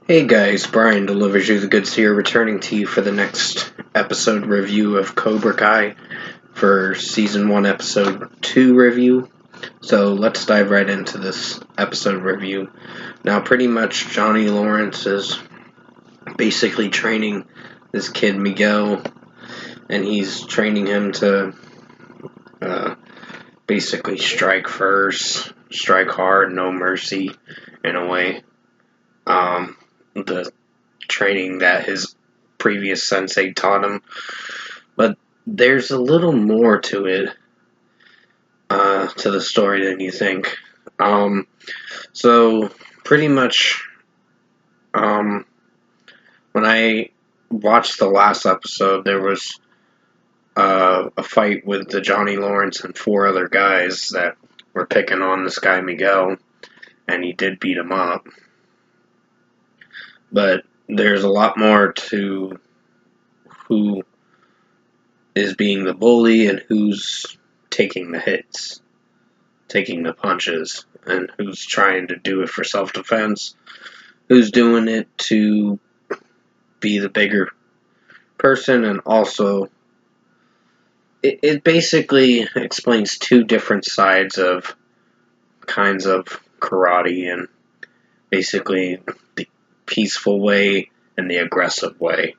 Hey guys, Brian delivers you the goods here, returning to you for the next episode review of Cobra Kai for Season 1, Episode 2 review. So let's dive right into this episode review. Now, pretty much Johnny Lawrence is basically training this kid Miguel, and he's training him to basically strike first, strike hard, no mercy, in a way. The training that his previous sensei taught him. But there's a little more to it, to the story than you think. So pretty much, when I watched the last episode, there was a fight with the Johnny Lawrence and four other guys that were picking on this guy Miguel, and he did beat him up. But there's a lot more to who is being the bully and who's taking the hits, taking the punches, and who's trying to do it for self-defense, who's doing it to be the bigger person, and also it basically explains two different sides of kinds of karate, and basically the peaceful way and the aggressive way.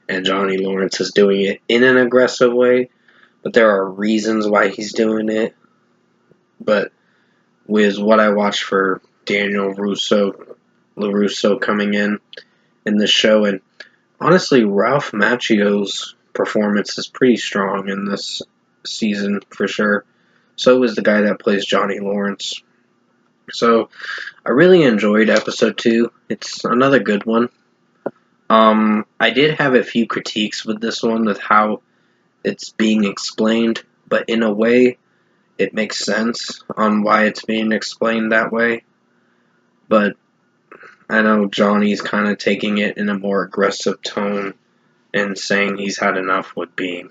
And Johnny Lawrence is doing it in an aggressive way, but there are reasons why he's doing it. But with what I watched for Daniel LaRusso coming in the show, and honestly, Ralph Macchio's performance is pretty strong in this season for sure. So is the guy that plays Johnny Lawrence. So I really enjoyed episode 2. It's another good one. I did have a few critiques with this one with how it's being explained, but in a way, it makes sense on why it's being explained that way. But I know Johnny's kind of taking it in a more aggressive tone and saying he's had enough with being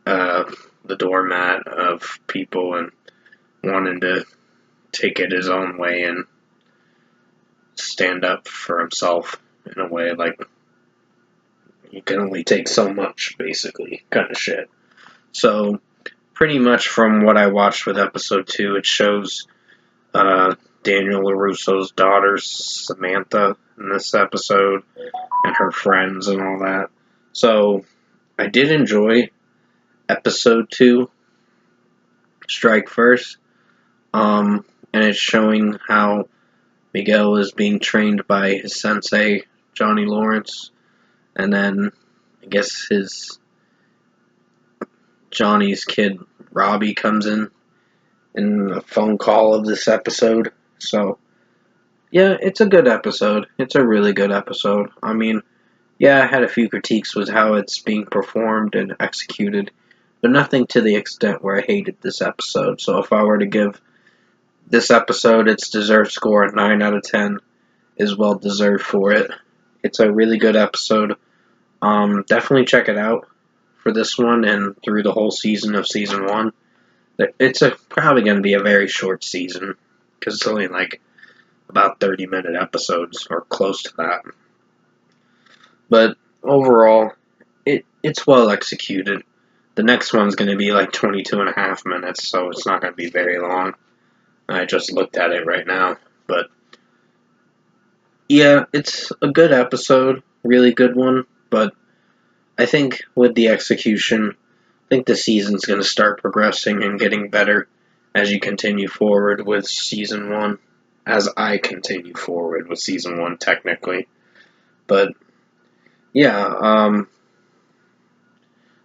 the doormat of people and wanting to take it his own way and stand up for himself in a way like you can only take so much, basically, kind of shit. So, pretty much from what I watched with episode 2, it shows Daniel LaRusso's daughter, Samantha, in this episode, and her friends and all that. So, I did enjoy episode 2, Strike First, and it's showing how Miguel is being trained by his sensei, Johnny Lawrence, and then I guess Johnny's kid, Robbie, comes in a phone call of this episode. So, yeah, it's a good episode. It's a really good episode. I mean, yeah, I had a few critiques with how it's being performed and executed, but nothing to the extent where I hated this episode. So if I were to give this episode its deserved score, 9 out of 10 is well deserved for it. It's a really good episode. Definitely check it out for this one and through the whole season of season 1. It's probably going to be a very short season because it's only like about 30-minute episodes or close to that. But overall, it's well executed. The next one's going to be like 22 and a half minutes, so it's not going to be very long. I just looked at it right now. But yeah, it's a good episode, really good one. But I think with the execution, I think the season's going to start progressing and getting better as you continue forward with season 1. As I continue forward with season 1, technically. But yeah,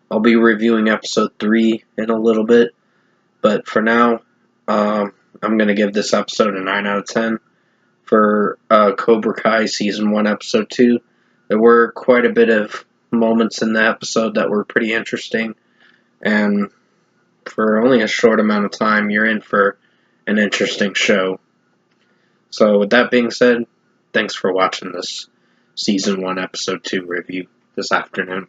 I'll be reviewing episode 3 in a little bit. But for now, I'm going to give this episode a 9 out of 10 for Cobra Kai Season 1, Episode 2. There were quite a bit of moments in the episode that were pretty interesting. And for only a short amount of time, you're in for an interesting show. So with that being said, thanks for watching this Season 1, Episode 2 review this afternoon.